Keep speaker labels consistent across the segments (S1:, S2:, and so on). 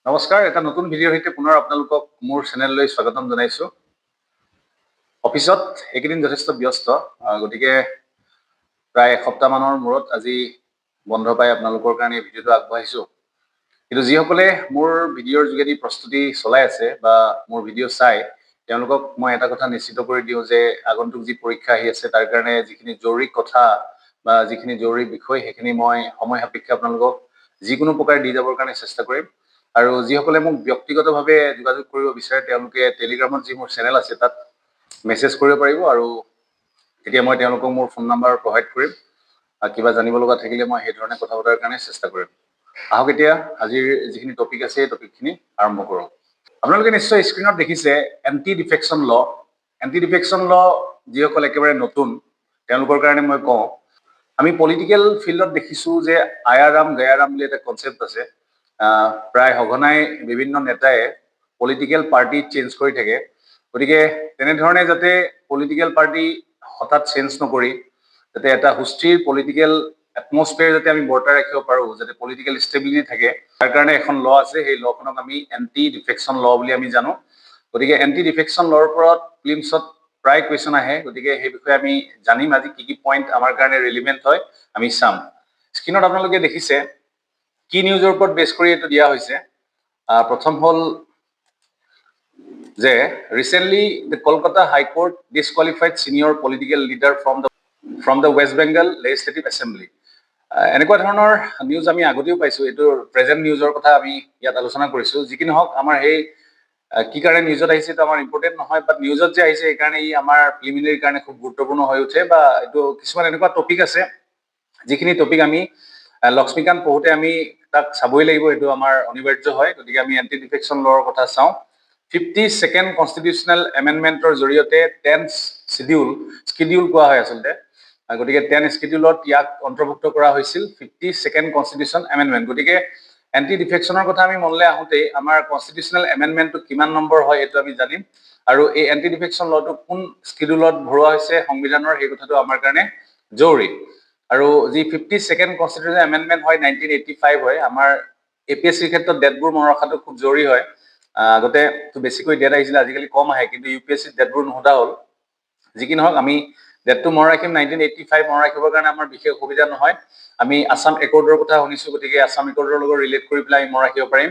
S1: নমস্কাৰ, এটা নতুন ভিডিঅ'ৰ সৈতে পুনৰ আপোনালোকক মোৰ চেনেললৈ স্বাগতম জনাইছো। অফিচত এইকেইদিন যথেষ্ট ব্যস্ত, গতিকে প্ৰায় এসপ্তাহ মানৰ মূৰত আজি বন্ধ পাই আপোনালোকৰ কাৰণে ভিডিঅ'টো আগবঢ়াইছো। কিন্তু যিসকলে মোৰ ভিডিঅ'ৰ যোগেদি প্ৰস্তুতি চলাই আছে বা মোৰ ভিডিঅ' চাই তেওঁলোকক মই এটা কথা নিশ্চিত কৰি দিওঁ যে আগন্তুক যি পৰীক্ষা আহি আছে তাৰ কাৰণে যিখিনি জৰুৰী কথা বা যিখিনি জৰুৰী বিষয় সেইখিনি মই সময় সাপেক্ষে আপোনালোকক যিকোনো প্ৰকাৰে দি যাবৰ কাৰণে চেষ্টা কৰিম। আৰু যিসকলে মোক ব্যক্তিগতভাৱে যোগাযোগ কৰিব বিচাৰে তেওঁলোকে টেলিগ্ৰামত যি মোৰ চেনেল আছে তাত মেছেজ কৰিব পাৰিব আৰু তেতিয়া মই তেওঁলোকক মোৰ ফোন নাম্বাৰ প্ৰভাইড কৰিম। কিবা জানিব লগা থাকিলে মই সেই ধৰণে কথা পতাৰ কাৰণে চেষ্টা কৰিম। আহক এতিয়া আজিৰ যিখিনি টপিক আছে সেই টপিকখিনি আৰম্ভ কৰোঁ। আপোনালোকে নিশ্চয় স্ক্ৰীণত দেখিছে এণ্টি ডিফেকশ্যন ল'। এণ্টি ডিফেকশ্যন ল' যিসকল একেবাৰে নতুন তেওঁলোকৰ কাৰণে মই কওঁ, আমি পলিটিকেল ফিল্ডত দেখিছোঁ যে আয়াৰাম গয়াৰাম বুলি এটা কনচেপ্ট আছে। প্ৰায় সঘনাই বিভিন্ন নেতাই পলিটিকেল পাৰ্টি চেঞ্জ কৰি থাকে। গতিকে তেনেধৰণে যাতে পলিটিকেল পাৰ্টি হঠাৎ চেঞ্জ নকৰি যাতে এটা সুস্থিৰ পলিটিকেল এটমস্ফিয়াৰ যাতে আমি বৰ্তাই ৰাখিব পাৰোঁ, যাতে পলিটিকেল ষ্টেবিলিটি থাকে, তাৰ কাৰণে এখন ল আছে। সেই লখনক আমি এণ্টি ডিফেকশ্যন ল বুলি আমি জানো। গতিকে এণ্টি ডিফেকশ্যন লৰ ওপৰত ফিল্মছত প্ৰায় কুৱেশ্যন আহে। গতিকে সেই বিষয়ে আমি জানিম আজি কি পইণ্ট আমাৰ কাৰণে ৰিলিভেণ্ট হয় আমি চাম। স্ক্ৰীণত আপোনালোকে দেখিছে কি নিউজৰ ওপৰত বেছ কৰি এইটো দিয়া হৈছে। প্ৰথম হ'ল যে recently the Kolkata high court disqualified senior political leader from the West Bengal legislative assembly. এনেকুৱা ধৰণৰ নিউজ আমি আগতেও পাইছোঁ। এইটো প্ৰেজেণ্ট নিউজৰ কথা আমি ইয়াত আলোচনা কৰিছোঁ। যি কি নহওক, আমাৰ সেই কি কাৰণে নিউজত আহিছে এইটো আমাৰ ইম্পৰ্টেণ্ট নহয়, বাট নিউজত যে আহিছে সেইকাৰণে ই আমাৰ প্ৰিলিমিনাৰীৰ কাৰণে খুব গুৰুত্বপূৰ্ণ হৈ উঠে। বা এইটো কিছুমান এনেকুৱা টপিক আছে যিখিনি টপিক আমি লক্ষ্মীকান্ত পঢ়োঁতে আমি তাক চাবই লাগিব, এইটো আমাৰ অনিবাৰ্য হয়। গতিকে আমি এণ্টি ডিফেকশ্যন লৰ কথা চাওঁ। 52nd কনষ্টিটিউচনেল এমেণ্ডমেণ্টৰ জৰিয়তে 10th স্কিডিউল কোৱা হয় আচলতে। গতিকে 10 স্কিডিউলত ইয়াক অন্তৰ্ভুক্ত কৰা হৈছিল 52nd কনষ্টিটিউচন এমেণ্ডমেণ্ট। গতিকে এণ্টি ডিফেকশ্যনৰ কথা আমি মনলৈ আহোঁতেই আমাৰ কনষ্টিটিউচনেল এমেণ্ডমেণ্টটো কিমান নম্বৰ হয় সেইটো আমি জানিম। আৰু এই এণ্টি ডিফেকশ্যন লটো কোন স্কিডিউলত ভৰোৱা হৈছে সংবিধানৰ, সেই কথাটো আমাৰ কাৰণে জৰুৰী। আৰু যি 52nd কনষ্টিটিউচনেল এমেণ্ডমেণ্ট হয় 1985 হয়। আমাৰ APSCৰ ক্ষেত্ৰত ডেটবোৰ মনত ৰখাটো খুব জৰুৰী হয়। আগতে বেছিকৈ ডেট আহিছিলে, আজিকালি কম আহে, কিন্তু UPSCত ডেটবোৰ নোসোধা হ'ল। যি কি নহওক, আমি ডেটটো মনত ৰাখিম 1985 মনত ৰাখিবৰ কাৰণে আমাৰ বিশেষ অসুবিধা নহয়। আমি আছাম একৰ্ডৰ কথা শুনিছোঁ, গতিকে আছাম একৰ্ডৰ লগত ৰিলেট কৰি পেলাই আমি মনত ৰাখিব পাৰিম।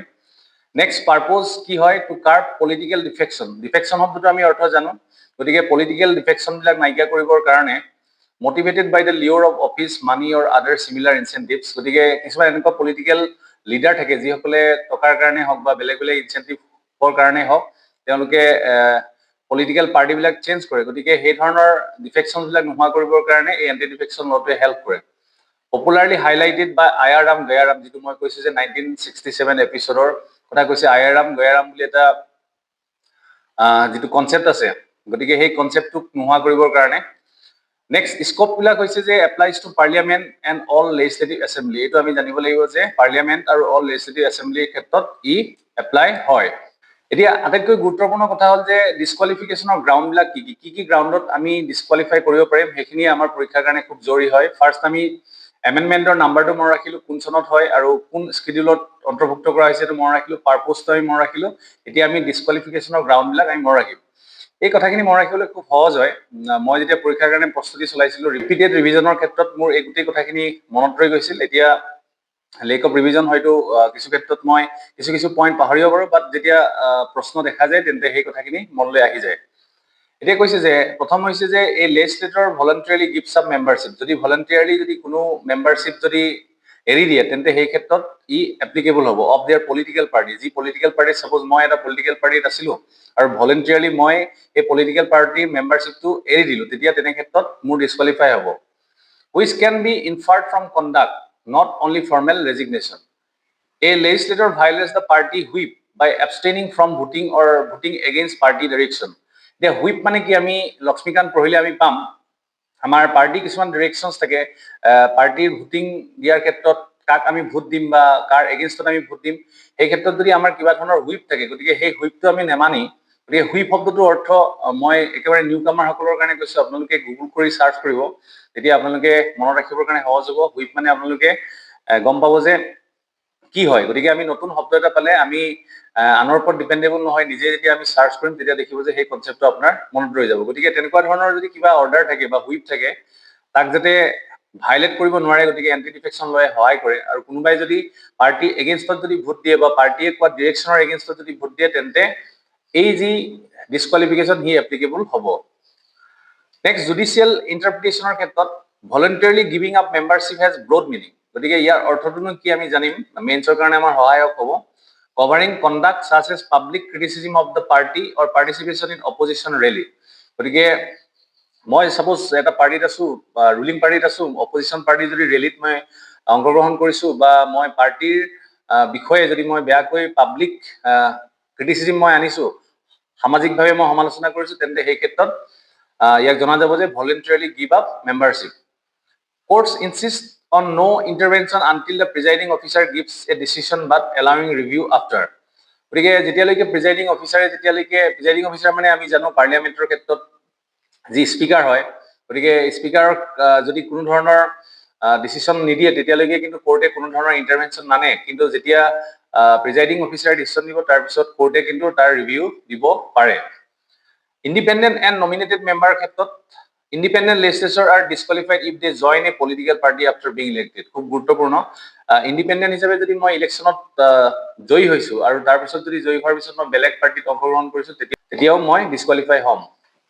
S1: নেক্সট পাৰ্পজ কি হয়, টু কাৰ্ব পলিটিকেল ডিফেকশ্যন। ডিফেকশ্যন শব্দটো আমি অৰ্থ জানো। গতিকে পলিটিকেল ডিফেকশ্যনবিলাক নাইকিয়া কৰিবৰ কাৰণে motivated by the lure of office, money or other similar incentives. গতিকে কিছুমান এনেকুৱা পলিটিকেল লিডাৰ থাকে যিসকলে টকাৰ কাৰণে হওক বা বেলেগ বেলেগ ইনচেণ্টিভৰ কাৰণে হওক তেওঁলোকে পলিটিকেল পাৰ্টিবিলাক চেঞ্জ কৰে। গতিকে সেই ধৰণৰ ডিফেকশ্যনবিলাক নোহোৱা কৰিবৰ কাৰণে এই এণ্টি ডিফেকশ্যন লটোৱে হেল্প কৰে। পপুলাৰলি হাইলাইটেড বাই আয়াৰাম গয়াৰাম, যিটো মই কৈছোঁ যে 1967 এপিছডৰ কথা কৈছে। আয়াৰাম গয়াৰাম বুলি এটা যিটো কনচেপ্ট আছে, গতিকে সেই কনচেপ্টটোক নোহোৱা কৰিবৰ কাৰণে। নেক্সট স্কোপবিলাক হৈছে যে applies to parliament and all legislative assembly. এইটো আমি জানিব লাগিব যে পাৰ্লিয়ামেণ্ট আৰু অল লেজিছলেটিভ এছেম্বলিৰ ক্ষেত্ৰত ই এপ্লাই হয়। এতিয়া আটাইতকৈ গুৰুত্বপূৰ্ণ কথা হ'ল যে ডিছকুৱালিফিকেশ্যনৰ গ্ৰাউণ্ডবিলাক কি গ্ৰাউণ্ডত আমি ডিছকুৱালিফাই কৰিব পাৰিম, সেইখিনি আমাৰ পৰীক্ষাৰ কাৰণে খুব জৰুৰী হয়। ফাৰ্ষ্ট আমি এমেণ্ডমেণ্টৰ নাম্বাৰটো মনত ৰাখিলোঁ, কোন চনত হয় আৰু কোন স্কিডিউলত অন্তৰ্ভুক্ত কৰা হৈছে এইটো মনত ৰাখিলোঁ, পাৰ্পজটো আমি মনত ৰাখিলোঁ। এতিয়া আমি ডিছকুৱালিফিকেশ্যনৰ গ্ৰাউণ্ডবিলাক আমি মনত ৰাখিম। এই কথাখিনি মনত ৰাখিবলৈ খুব সহজ হয়। মই যেতিয়া পৰীক্ষাৰ কাৰণে প্ৰস্তুতি চলাইছিলোঁ, ৰিপিটেড ৰিভিজনৰ ক্ষেত্ৰত মোৰ এই গোটেই কথাখিনি মনত ৰৈ গৈছিল। এতিয়া লেক অফ ৰিভিজন হয়তো কিছু ক্ষেত্ৰত মই কিছু পইণ্ট পাহৰিব পাৰোঁ, বাট যেতিয়া প্ৰশ্ন দেখা যায় তেন্তে সেই কথাখিনি মনলৈ আহি যায়। এতিয়া কৈছে যে প্ৰথম হৈছে যে এই লেজিছলেটৰ ভলাণ্টাৰীলি গিভছ আপ মেম্বাৰশ্বিপ। যদি ভলাণ্টাৰীলি যদি কোনো মেম্বাৰশ্বিপ যদি এৰি দিয়ে তেন্তে সেই ক্ষেত্ৰত ই এপ্লিকেবল হ'ব অফ দেয়াৰ পলিটিকেল পাৰ্টি। যি পলিটিকেল পাৰ্টি, ছাপোজ মই এটা পলিটিকেল পাৰ্টিত আছিলোঁ আৰু ভলেণ্টাৰীলি মই এই পলিটিকেল পাৰ্টিৰ মেম্বাৰশ্বিপটো এৰি দিলোঁ, তেতিয়া তেনে ক্ষেত্ৰত মোৰ ডিছকুৱালিফাই হ'ব। Which can be inferred from conduct, not only formal resignation. A legislator violates the party whip by abstaining from voting or voting against party direction. The whip মানে কি, আমি লক্ষ্মীকান্ত পঢ়িলে আমি পাম আমাৰ পাৰ্টি কিছুমান ডিৰেকশ্যনছ থাকে। পাৰ্টিৰ ভোটিং দিয়াৰ ক্ষেত্ৰত কাক আমি ভোট দিম বা কাৰ এগেইনষ্টত আমি ভোট দিম, সেই ক্ষেত্ৰত যদি আমাৰ কিবা ধৰণৰ হুইপ থাকে, গতিকে সেই হুইপটো আমি নেমানি, গতিকে হুইপ শব্দটোৰ অৰ্থ মই একেবাৰে নিউ কামাৰসকলৰ কাৰণে কৈছোঁ, আপোনালোকে গুগল কৰি চাৰ্চ কৰিব, তেতিয়া আপোনালোকে মনত ৰাখিবৰ কাৰণে সহজ হ'ব। হুইপ মানে আপোনালোকে গম পাব যে কি হয়, গতিকে আমি নতুন শব্দ এটা পালে আমি আনৰ ওপৰত ডিপেণ্ডেবল নহয়, নিজে যেতিয়া আমি চাৰ্চ কৰিম তেতিয়া দেখিব যে সেই কনচেপ্টটো আপোনাৰ মনত ৰৈ যাব। গতিকে তেনেকুৱা ধৰণৰ যদি কিবা অৰ্ডাৰ থাকে বা হুইপ থাকে তাক যাতে ভাইলেট কৰিব নোৱাৰে, গতিকে এণ্টি ডিফেকশ্যন লয়ে সহায় কৰে। আৰু কোনোবাই যদি পাৰ্টি এগেইনষ্টত যদি ভোট দিয়ে বা পাৰ্টিয়ে কোৱা ডিৰেকশ্যনৰ এগেইনষ্টত যদি ভোট দিয়ে তেন্তে এই যি ডিছকুৱালিফিকেশ্যন সি এপ্লিকেবল হ'ব। নেক্সট, জুডিচিয়েল ইণ্টাৰপ্ৰিটেশ্যনৰ ক্ষেত্ৰত voluntarily giving up membership has broad meaning. গতিকে ইয়াৰ অৰ্থটোনো কি আমি জানিম, মেইনছৰ কাৰণে আমাৰ সহায়ক হ'ব। Covering conduct such as public criticism of the party or participation in opposition rally. গতিকে মই ছাপোজ এটা পাৰ্টিত আছো বা ৰুলিং পাৰ্টিত আছো, অপজিশ্যন পাৰ্টি যদি ৰেলীত মই অংশগ্ৰহণ কৰিছো বা মই পাৰ্টিৰ বিষয়ে যদি মই বেয়াকৈ পাব্লিক ক্ৰিটিচিজম মই আনিছো, সামাজিকভাৱে মই সমালোচনা কৰিছো, তেন্তে সেই ক্ষেত্ৰত ইয়াক জনা যাব যে voluntarily give up membership. Courts insist on no intervention until the presiding officer gives a decision but allowing review after. গতিকে যেতিয়ালৈকে প্ৰিজাইডিং অফিচাৰ মানে আমি জানো পাৰ্লিয়ামেণ্টৰ ক্ষেত্ৰত যি স্পীকাৰ হয়, গতিকে স্পীকাৰক যদি কোনো ধৰণৰ ডিচিশ্যন নিদিয়ে তেতিয়ালৈকে কিন্তু কোৰ্টে কোনো ধৰণৰ ইণ্টাৰভেনশ্যন নানে। কিন্তু যেতিয়া প্ৰিজাইডিং অফিচাৰে ডিচিশ্যন দিব তাৰপিছত কোৰ্টে কিন্তু তাৰ ৰিভিউ দিব পাৰে। ইণ্ডিপেণ্ডেণ্ট এণ্ড নমিনেটেড মেম্বাৰৰ ক্ষেত্ৰত independent legislators are disqualified if they join a political party after being elected. খুব গুৰুত্বপূৰ্ণ। ইণ্ডিপেণ্ডেণ্ট হিচাপে যদি মই ইলেকশ্যনত জয়ী হৈছো আৰু তাৰপিছত যদি জয়ী হোৱাৰ পিছত মই বেলেগ পাৰ্টিত অংশগ্ৰহণ কৰিছো তেতিয়াও মই ডিছকুৱালিফাই হ'ম।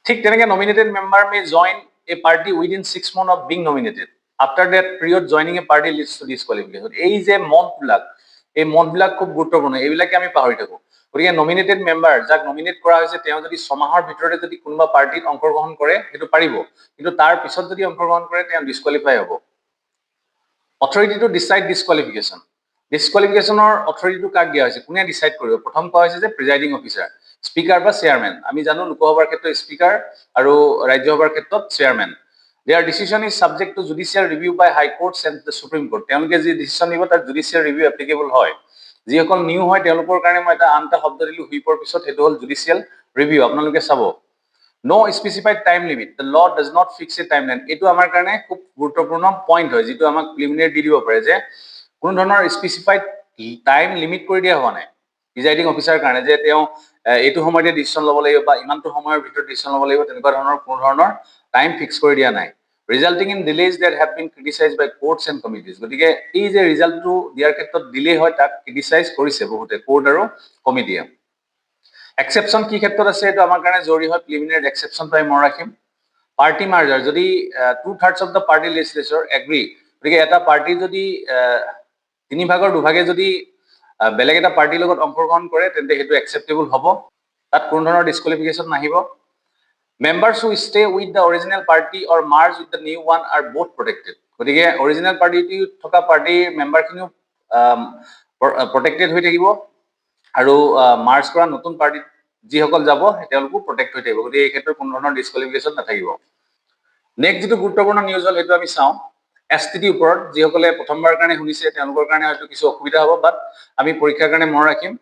S1: ঠিক তেনেকে nominated member may join a party within 6 months of being nominated. After that period joining a party leads to disqualification. এই যে মন্থবিলাক খুব গুৰুত্বপূৰ্ণ, এইবিলাকে আমি পাহৰি থাকো। গতিকে নমিনেটেড মেম্বাৰ যাক নমিনেট কৰা হৈছে তেওঁ যদি 6 মাহৰ ভিতৰতে যদি কোনোবা পাৰ্টিত অংশগ্ৰহণ কৰে সেইটো পাৰিব, কিন্তু তাৰ পিছত যদি অংশগ্ৰহণ কৰে তেওঁ ডিছকুৱালিফাই হ'ব। Authority to decide disqualification. ডিছকুৱালিফিকেশ্যনৰ অথৰিটিটো কাক দিয়া হৈছে, কোনে ডিচাইড কৰিব? প্ৰথম কোৱা হৈছে যে প্ৰিজাইডিং অফিচাৰ, স্পীকাৰ বা চেয়াৰমেন। আমি জানো লোকসভাৰ ক্ষেত্ৰত স্পীকাৰ আৰু ৰাজ্যসভাৰ ক্ষেত্ৰত chairman. Their decision is subject to judicial review by High Courts and the Supreme Court. তেওঁলোকে যি ডিচিশ্যন দিব তাত জুডিচিয়েল ৰিভিউ এপ্লিকেবল হয়। যিসকল নিউ হয় তেওঁলোকৰ কাৰণে মই এটা আন এটা শব্দ দিলো হুইপৰ পিছত, সেইটো হ'ল জুডিচিয়েল ৰিভিউ। আপোনালোকে চাব, no specified time limit, the law does not fix a timeline. এইটো আমাৰ কাৰণে খুব গুৰুত্বপূৰ্ণ পইণ্ট হয়, যিটো আমাক প্ৰিলিমিনাৰী দি দিব পাৰে যে কোনো ধৰণৰ স্পেচিফাইড টাইম লিমিট কৰি দিয়া হোৱা নাই প্ৰিজাইডিং অফিচাৰৰ কাৰণে যে তেওঁ এইটো সময়তে ডিচিশ্যন ল'ব লাগিব বা ইমানটো সময়ৰ ভিতৰত ডিচিশ্যন ল'ব লাগিব, তেনেকুৱা ধৰণৰ কোনো ধৰণৰ টাইম ফিক্স কৰি দিয়া নাই। Resulting in delays that have been criticised by courts and committees. গতিকে এই যে ৰিজাল্টটো দিয়াৰ ক্ষেত্ৰত ডিলে হয় তাক ক্ৰিটিচাইজ কৰিছে বহুতে, কোৰ্ট আৰু কমিটিয়ে। এক্সেপশ্যন কি ক্ষেত্ৰত আছে এইটো আমাৰ কাৰণে জৰুৰী হয়, প্ৰিলিমিনাৰী এক্সেপশ্যনটো আমি মনত ৰাখিম। পাৰ্টি মাৰ্জাৰ, যদি 2/3 অফ দ্য পাৰ্টি লেজিসলেচাৰ এগ্ৰি, গতিকে এটা পাৰ্টি যদি 3/2 যদি বেলেগ এটা পাৰ্টিৰ লগত অংশগ্ৰহণ কৰে তেন্তে সেইটো একচেপ্টেবল হ'ব, তাত কোনো ধৰণৰ ডিছকুৱালিফিকেশ্যন নাহিব। Members who stay with the original party or merge with the new one are both protected. গতিকে অৰিজিনেল পাৰ্টিটো থকা পাৰ্টিৰ মেম্বাৰখিনিও প্ৰটেক্টেড হৈ থাকিব আৰু মাৰ্জ কৰা নতুন পাৰ্টিত যিসকল যাব তেওঁলোকো প্ৰটেক্ট হৈ থাকিব। গতিকে এই ক্ষেত্ৰত কোনো ধৰণৰ ডিছকুৱালিফিকেশ্যন নাথাকিব। নেক্সট যিটো গুৰুত্বপূৰ্ণ নিউজ হ'ল সেইটো আমি চাওঁ STT ওপৰত। যিসকলে প্ৰথমবাৰৰ কাৰণে শুনিছে তেওঁলোকৰ কাৰণে হয়তো কিছু অসুবিধা হ'ব, বাট আমি পৰীক্ষাৰ কাৰণে মনত ৰাখিম।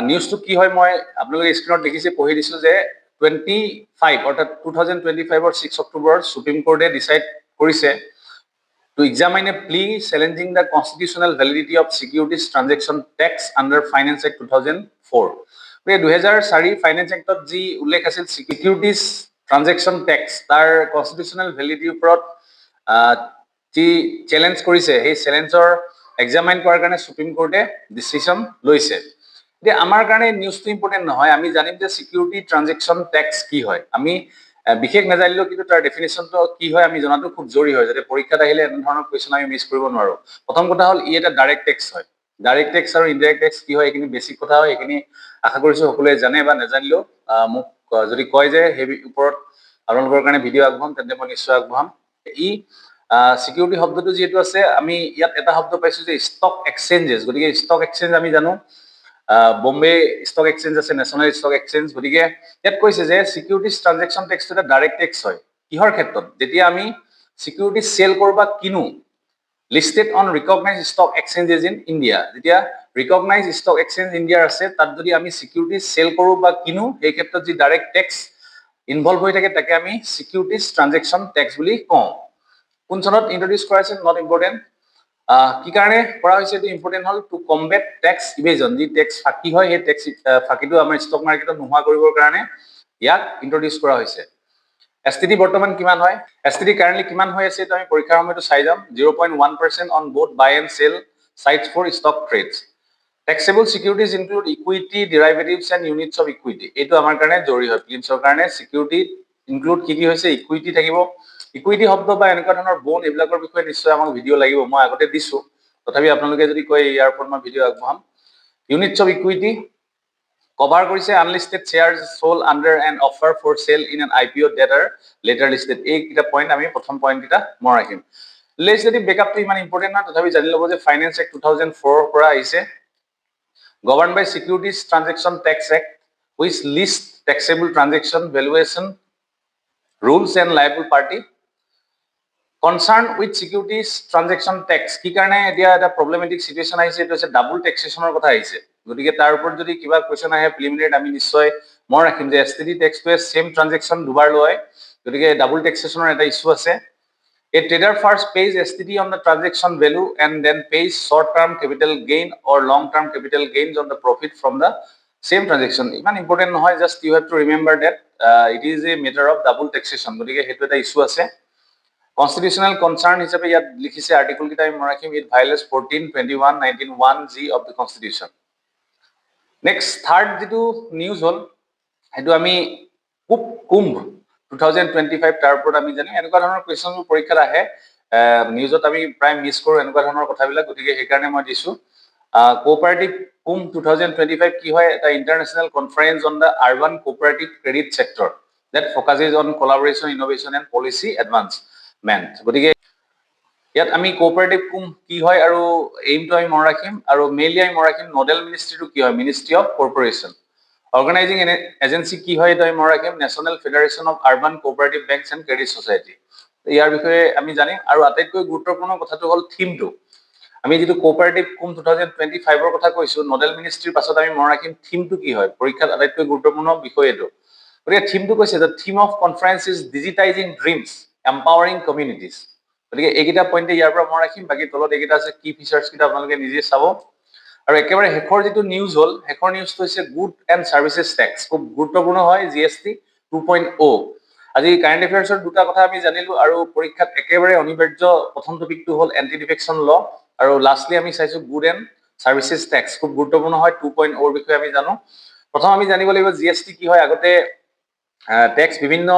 S1: নিউজটো কি হয় মই আপোনালোকে স্ক্ৰীণত দেখিছে, পঢ়ি দিছোঁ যে 25 অৰ্থাৎ 2025 6 অক্টোবৰত সুপ্ৰিম কোৰ্টে ডিচাইড কৰিছে to examine a plea challenging the constitutional validity of securities transaction tax under Finance Act 2004. 2004 finance এক্টত যি উল্লেখ আছিল সিকিউৰিটিজ ট্ৰানজেকশ্যন টেক্স, তাৰ কনষ্টিটিউচনেল ভেলিডিটিৰ ওপৰত যি চেলেঞ্জ কৰিছে সেই চেলেঞ্জৰ এক্সামাইন কৰাৰ কাৰণে সুপ্ৰিম কোৰ্টে ডিচিশ্যন লৈছে। এতিয়া আমাৰ কাৰণে নিউজটো ইম্পৰ্টেণ্ট নহয়, আমি জানিম যে সিকিউৰিটি ট্ৰানজেকশ্যন টেক্স কি হয়। আমি বিশেষ নাজানিলেও কিন্তু তাৰ ডেফিনেশ্যনটো কি হয় আমি জনাটো খুব জৰুৰী হয়, যাতে পৰীক্ষাত আহিলে এনে ধৰণৰ কুৱেশ্যন আমি মিছ কৰিব নোৱাৰো। প্ৰথম কথা হ'ল ই এটা ডাইৰেক্ট টেক্স হয়। ডাইৰেক্ট টেক্স আৰু ইনডাইৰেক্ট টেক্স কি হয় এইখিনি বেছিক কথা হয়, এইখিনি আশা কৰিছো সকলোৱে জানে বা নাজানিলেও মোক যদি কয় যে সেই ওপৰত আপোনালোকৰ কাৰণে ভিডিঅ' আগবঢ়াম তেন্তে মই নিশ্চয় আগবঢ়াম। ই সিকিউৰিটি শব্দটো যিহেতু আছে, আমি ইয়াত এটা শব্দ পাইছো যে ষ্টক এক্সচেঞ্জেছ। গতিকে ষ্টক এক্সচেঞ্জ আমি জানো বম্বে ষ্টক এক্সচেঞ্জ আছে, নেশ্যনেল ষ্টক এক্সচেঞ্জ। গতিকে ইয়াত কৈছে যে সিকিউৰিটিজ ট্ৰানজেকশ্যন টেক্সটো এটা ডাইৰেক্ট টেক্স হয়। কিহৰ ক্ষেত্ৰত? যেতিয়া আমি সিকিউৰিটিজ চেল কৰোঁ বা কিনো, listed on recognised stock exchanges in India. যেতিয়া ৰিকগনাইজ ষ্টক এক্সচেঞ্জ ইণ্ডিয়াৰ আছে তাত যদি আমি সিকিউৰিটিজ চেল কৰোঁ বা কিনো, সেই ক্ষেত্ৰত যি ডাইৰেক্ট টেক্স ইনভলভ হৈ থাকে তাকে আমি সিকিউৰিটিজ ট্ৰানজেকশ্যন টেক্স বুলি কওঁ। কোন চনত ইন্ট্ৰডিউচ কৰা হৈছে নট ইম্পৰ্টেণ্ট, কি কাৰণে কৰা হৈছে এইটো ইম্পৰ্টেণ্ট হ'ল টু কম্বেট টেক্স ইভেজন, যি টেক্স ফাঁকি হয় সেই টেক্স ফাঁকিটো আমাৰ ষ্টক মাৰ্কেটত নোহোৱা কৰিবৰ কাৰণে ইয়াক ইন্ট্ৰডিউচ কৰা হৈছে। এছটিডি বৰ্তমান কিমান হয়, এছটিডি কাৰেণ্টলি কিমান হৈ আছে এইটো আমি পৰীক্ষাৰ সময়টো চাই যাম। 0.1% on both buy and sell sides for stock trades. Taxable securities include equity, derivatives and units of equity. এইটো আমাৰ কাৰণে জৰুৰী হয় প্লিমছৰ কাৰণে। সিকিউৰিটি ইনক্লুড কি হৈছে, ইকুইটি থাকিব, ইকুইটি শব্দ বা এনেকুৱা ধৰণৰ বোন এইবিলাকৰ বিষয়ে নিশ্চয় আমাক ভিডিঅ' লাগিব, মই আগতে দিছো, তথাপি আপোনালোকে যদি কয় ইয়াৰ ওপৰত মই ভিডিঅ' আগবঢ়াম। ইউনিটছ অফ ইকুইটি কভাৰ কৰিছে unlisted shares sold under an offer for sale in an IPO that are later listed। এইকেইটা পইণ্ট আমি প্ৰথম পইণ্টকেইটা মনত ৰাখিম। লেজিসলেটিভ বেকআপটো ইমান ইম্পৰ্টেণ্ট নহয়, তথাপি জানি ল'ব যে ফাইনেন্স এক্ট 2004 পৰা আহিছে। Governed by Securities Transaction Tax Act, which lists taxable transaction valuation rules and liable party. Concerned with securities transaction tax, কি কাৰণে এতিয়া এটা প্ৰবলেমেটিক সিচুৱেশ্যন আহিছে, এইটো হৈছে ডাবল টেক্সেশ্যনৰ কথা আহিছে। গতিকে তাৰ ওপৰত যদি কিবা কুৱেশ্যন আহে প্ৰিলিমিনাৰীত আমি নিশ্চয় মনত ৰাখিম যে এছটিডি টেক্সটোৱে সেম ট্ৰানজেকশ্যন দুবাৰ লয়, গতিকে ডাবল টেক্সেশ্যনৰ এটা ইছ্যু আছে। A trader first pays STT on the transaction value and then pays short-term capital gain or long-term capital gains on the profit from the same transaction. Iman important নহয়, just you have to remember that it is a matter of double taxation. গতিকে হেতু এটা issue আছে। Constitutional concern হিচাপে ইয়াত লিখিছে article কিটা আমি ৰাখিম, it violates 14, 21, 19, 1G of the Constitution. Next third যেটো নিউজ হল হেতু আমি কুম্ভ 2025 তাৰ ওপৰত আমি জানি এনেকুৱা ধৰণৰ কুৱেশ্যনবোৰ পৰীক্ষাত আহে, নিউজত আমি প্ৰায় মিছ কৰোঁ এনেকুৱা ধৰণৰ কথাবিলাক, গতিকে সেইকাৰণে মই দিছো। কোঅপাৰেটিভ কুম্ভ 2025 কি হয়, এটা international conference on the urban cooperative credit sector that focuses on collaboration, innovation and policy advancement। গতিকে ইয়াত আমি কোঅপাৰেটিভ কুম্ভ কি হয় আৰু এইমটো আমি মনত ৰাখিম, আৰু মেইনলি আমি মনত ৰাখিম নডেল মিনিষ্ট্ৰীটো কি হয়, ministry of corporation. Organising agency কি হয় এইটো আমি মনত ৰাখিম, national federation of urban cooperative banks and credit society. ইয়াৰ বিষয়ে আমি জানিম। আৰু আটাইতকৈ গুৰুত্বপূৰ্ণ কথাটো হ'ল থিমটো। আমি যিটো কোঅপাৰেটিভ কুম্ভ 2025ৰ কথা কৈছো, নডেল মিনিষ্ট্ৰীৰ পাছত আমি মনত ৰাখিম থিমটো কি হয়, পৰীক্ষাত আটাইতকৈ গুৰুত্বপূৰ্ণ বিষয় এইটো। গতিকে থিমটো কৈছে the theme of conference is digitising dreams empowering communities. গতিকে এইকেইটা পইণ্টে ইয়াৰ পৰা মনত ৰাখিম, বাকী তলত এইকেইটা আছে কি ফিচাৰ্ছ কেইটা আপোনালোকে নিজে চাব। আৰু একেবাৰে শেষৰ যিটো নিউজ হ'ল, শেষৰ নিউজটো হৈছে গুড এণ্ড ছাৰ্ভিচেছ টেক্স, খুব গুৰুত্বপূৰ্ণ হয়, GST 2.0। আজি কাৰেণ্ট এফেয়াৰ্ছৰ দুটা কথা আমি জানিলো, আৰু পৰীক্ষাত একেবাৰে অনিবাৰ্য প্ৰথম টপিকটো হ'ল এণ্টি ডিফেকশ্যন ল, আৰু লাষ্টলি আমি চাইছো গুড এণ্ড ছাৰ্ভিচেছ টেক্স, খুব গুৰুত্বপূৰ্ণ হয়। 2.0ৰ বিষয়ে আমি জানো। প্ৰথম আমি জানিব লাগিব GST কি হয়। আগতে টেক্স বিভিন্ন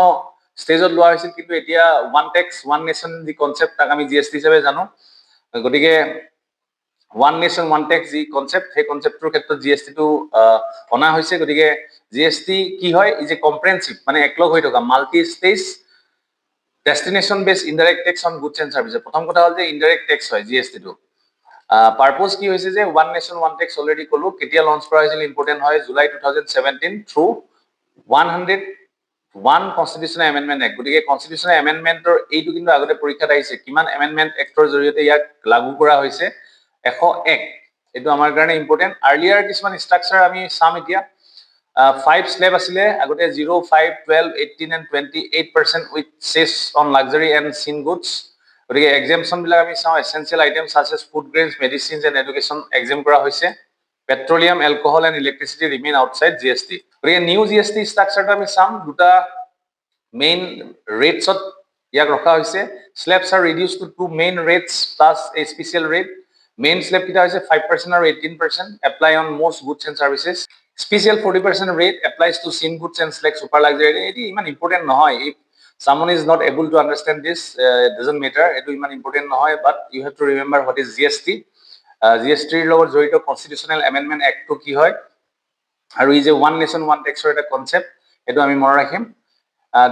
S1: ষ্টেজত লোৱা হৈছিল, কিন্তু এতিয়া ওৱান টেক্স ওৱান নেশ্যন যি কনচেপ্ট, তাক আমি GST হিচাপে জানো। গতিকে ওৱান নেশ্যন ওৱান টেক্স যি কনচেপ্ট, সেই কনচেপ্টৰ ক্ষেত্ৰত GSTটো অনা হৈছে। গতিকে GST কি হয়, ইজ এ কম্প্ৰেহেনচিভ, মানে একলগ হৈ থকা multi stage destination based indirect tax on goods and services. প্ৰথম কথা হ'ল যে ইনডাইৰেক্ট টেক্স হয় GSTটো। পাৰ্পজ কি হৈছে যে one nation one tax already ক'লো, কেতিয়া লঞ্চ কৰা হৈছিল ইম্পৰ্টেণ্ট হয়, July 2017 through 101 constitutional amendment act. গতিকে কনষ্টিটিউচনেল এমেণ্ডমেণ্টৰ এইটো কিন্তু আগতে পৰীক্ষাত আহিছে, কিমান এমেণ্ডমেণ্ট এক্টৰ জৰিয়তে ইয়াক লাগু কৰা হৈছে, 101। এইটো আমাৰ কাৰণে ইম্পৰ্টেণ্ট। আৰ্লিয়াৰ কিছুমান ষ্ট্ৰাকচাৰ আমি চাম এতিয়া। 5 স্লেব আছিলে আগতে, 0, 5, 12, 18 and 28% with cess on luxury and sin goods. গতিকে এক্সামশ্যন বিলাক আমি চাওঁ, essential item such as food grains, medicines and education exempt কৰা হৈছে। Petroleum, alcohol and electricity remain outside GST। গতিকে নিউ GST ষ্ট্ৰাকচাৰটো আমি চাম। দুটা মেইন ৰেটছত ইয়াক ৰখা হৈছে। Slabs are reduced to 2 main rates plus a special rate. Main slab কেইটা হৈছে 5% আৰু 18%, apply on most goods and services. Special 40% rate applies to sin goods and select super luxury. এটি ইমান ইম্পৰ্টেণ্ট নহয়। If someone is not able to understand this, it doesn't matter, এটো ইমান important নহয়, but you have to remember what is GST. GST ৰ লগত জড়িত constitutional amendment এক্টটো কি হয়, আৰু এই যে ওৱান নেশ্যন ওৱান টেক্সৰ এটা কনচেপ্ট, এইটো আমি মনত ৰাখিম।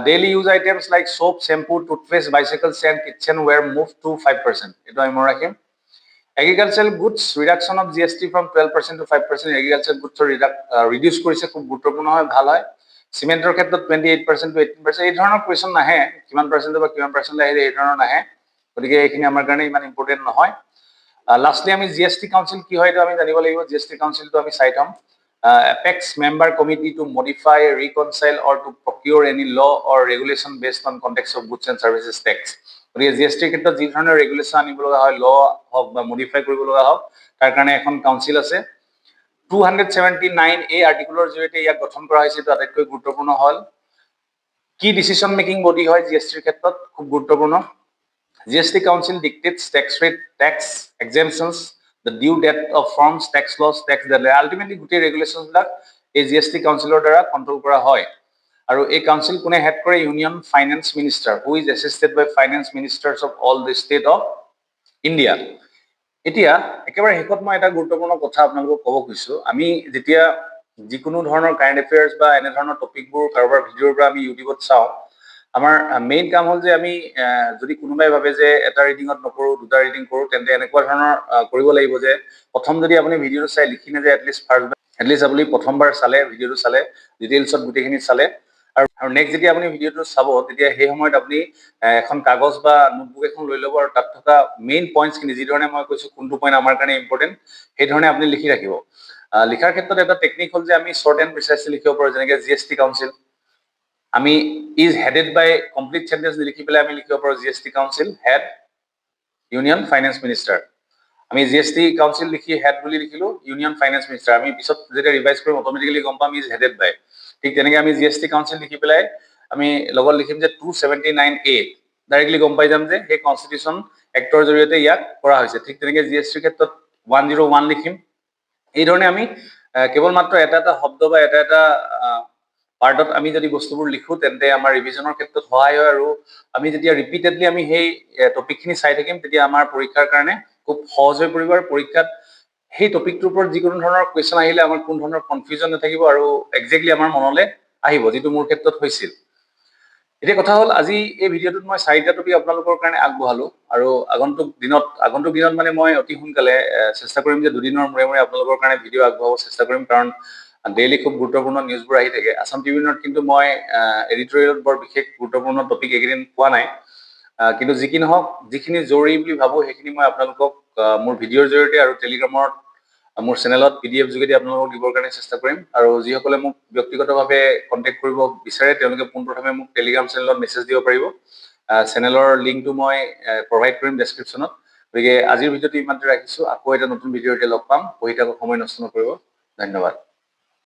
S1: Daily use items like soap, shampoo, toothpaste, bicycle, scent, kitchenware move to 5%, এইটো আমি মনত ৰাখিম। Agricultural goods reduction of GST from 12% to 5%, agricultural গুডছৰ ৰিডিউচ কৰিছে, খুব গুৰুত্বপূৰ্ণ হয়, ভাল হয়। চিমেণ্টৰ ক্ষেত্ৰত 28% to 18%, এই ধৰণৰ কুৱেশ্যন নাহে, কিমান পাৰ্চেণ্ট বা কিমান পাৰ্চেণ্ট আহিলে এই ধৰণৰ নাহে, গতিকে এইখিনি আমাৰ কাৰণে ইমান ইম্পৰ্টেণ্ট নহয়। লাষ্টলি আমি GST কাউন্সিল কি হয় এইটো আমি জানিব লাগিব। GST কাউন্সিলটো আমি চাই থম। Apex member committee to modify, reconcile or to procure any law or regulation based on context of goods and services tax. গতিকে জিএছটিৰ ক্ষেত্ৰত যি ধৰণৰ ৰেগুলেশ্যন আনিব লগা হয়, ল হওক বা মডিফাই কৰিব লগা হওক, তাৰ কাৰণে এখন কাউন্সিল আছে। 279 এই আৰ্টিকুলৰ জৰিয়তে ইয়াক গঠন কৰা হৈছে। এইটো আটাইতকৈ গুৰুত্বপূৰ্ণ হ'ল। কি ডিচিশ্যন মেকিং বডি হয় জিএছটিৰ ক্ষেত্ৰত, খুব গুৰুত্বপূৰ্ণ। GST Council dictates tax rate, tax exemptions, the due date of forms, tax laws, tax deadline. Ultimately, গোটেই ৰেগুলেশ্যন বিলাক এই GST কাউন্সিলৰ দ্বাৰা কণ্ট্ৰল কৰা হয়। আৰু এই কাউন্সিল কোনে হেড কৰে? Union finance minister, who is assisted by finance ministers of all the state of India. এতিয়া একেবাৰে শেষত মই এটা গুৰুত্বপূৰ্ণ কথা আপোনালোকক ক'ব খুজিছো। আমি যেতিয়া যিকোনো ধৰণৰ কাৰেণ্ট এফেয়াৰ্ছ বা এনে ধৰণৰ টপিকবোৰ কাৰোবাৰ ভিডিঅ'ৰ পৰা আমি ইউটিউবত চাওঁ, আমাৰ মেইন কাম হ'ল যে আমি যদি কোনোবাই ভাবে যে এটা ৰিডিঙত নকৰোঁ, দুটা ৰিডিং কৰোঁ, তেন্তে এনেকুৱা ধৰণৰ কৰিব লাগিব যে প্ৰথম যদি আপুনি ভিডিঅ'টো চাই লিখি নাযায়, এটলিষ্ট আপুনি প্ৰথমবাৰ চালে, ভিডিঅ'টো চালে, ডিটেইলছত গোটেইখিনি চালে, আৰু নেক্সট যেতিয়া আপুনি ভিডিঅ'টো চাব, তেতিয়া সেই সময়ত আপুনি এখন কাগজ বা নোটবুক এখন লৈ ল'ব আৰু তাত থকা মেইন পইণ্টছখিনি, যিধৰণে মই কৈছোঁ কোনটো পইণ্ট আমাৰ কাৰণে ইম্পৰ্টেণ্ট, সেই ধৰণে আপুনি লিখি ৰাখিব। লিখাৰ ক্ষেত্ৰত এটা টেকনিক হ'ল যে আমি শ্বৰ্ট এণ্ড প্ৰিচাইজলি লিখিব পাৰোঁ। যেনেকৈ GST কাউন্সিল, আমি is headed by complete sentence লিখি পেলাই আমি লিখিব পাৰোঁ GST council head union finance minister. আমি GST কাউন্সিল লিখি হেড বুলি লিখিলো ইউনিয়ন ফাইনেন্স মিনিষ্টাৰ। আমি পিছত যেতিয়া ৰিভাইজ কৰিম অট'মেটিকেলি গম পাম ইজ হেডেড বাই। ঠিক তেনেকৈ আমি GST কাউন্সিল লিখি পেলাই আমি লগত লিখিম যে 279A, ডাইৰেক্টলি গম পাই যাম যে সেই কনষ্টিটিউশ্যন এক্টৰ জৰিয়তে ইয়াক কৰা হৈছে। ঠিক তেনেকৈ GSTৰ ক্ষেত্ৰত 101 লিখিম। এই ধৰণে আমি কেৱল মাত্ৰ এটা এটা শব্দ বা এটা এটা পাৰ্টত আমি যদি বস্তুবোৰ লিখো, তেন্তে আমাৰ ৰিভিজনৰ ক্ষেত্ৰত সহায় হয়। আৰু আমি যেতিয়া ৰিপিটেডলি আমি সেই টপিকখিনি চাই থাকিম, তেতিয়া আমাৰ পৰীক্ষাৰ কাৰণে খুব সহজ হৈ পৰিব। আৰু পৰীক্ষাত সেই টপিকটোৰ ওপৰত যিকোনো ধৰণৰ কুৱেশ্যন আহিলে আমাৰ কোনো ধৰণৰ কনফিউজন নাথাকিব আৰু একজেক্টলি আমাৰ মনলৈ আহিব, যিটো মোৰ ক্ষেত্ৰত হৈছিল। এতিয়া কথা হ'ল, আজি এই ভিডিঅ'টোত মই 4টা টপিক আপোনালোকৰ কাৰণে আগবঢ়ালো। আৰু আগন্তুক দিনত মানে মই অতি সোনকালে চেষ্টা কৰিম যে 2 দিনৰ মূৰে মূৰে আপোনালোকৰ কাৰণে ভিডিঅ' আগবঢ়াব চেষ্টা কৰিম, কাৰণ ডেইলি খুব গুৰুত্বপূৰ্ণ নিউজবোৰ আহি থাকে। আছাম ট্ৰিবিউনত কিন্তু মই এডিটৰিয়েলত বৰ বিশেষ গুৰুত্বপূৰ্ণ টপিক এইকেইদিন পোৱা নাই। কিন্তু যি কি নহওক, যিখিনি জৰুৰী বুলি ভাবোঁ সেইখিনি মই আপোনালোকক মোৰ ভিডিঅ'ৰ জৰিয়তে আৰু টেলিগ্ৰামৰ মোৰ চেনেলত PDF যোগেদি আপোনালোকক দিবৰ কাৰণে চেষ্টা কৰিম। আৰু যিসকলে মোক ব্যক্তিগতভাৱে কণ্টেক্ট কৰিব বিচাৰে, তেওঁলোকে পোনপ্ৰথমে মোক টেলিগ্ৰাম চেনেলত মেছেজ দিব পাৰিব। চেনেলৰ লিংকটো মই প্ৰভাইড কৰিম ডেছক্ৰিপশ্যনত। গতিকে আজিৰ ভিডিঅ'টো ইমানতে ৰাখিছোঁ। আকৌ এটা নতুন ভিডিঅ'তে লগ পাম। পঢ়ি থাকক, সময় নষ্ট নকৰিব। ধন্যবাদ।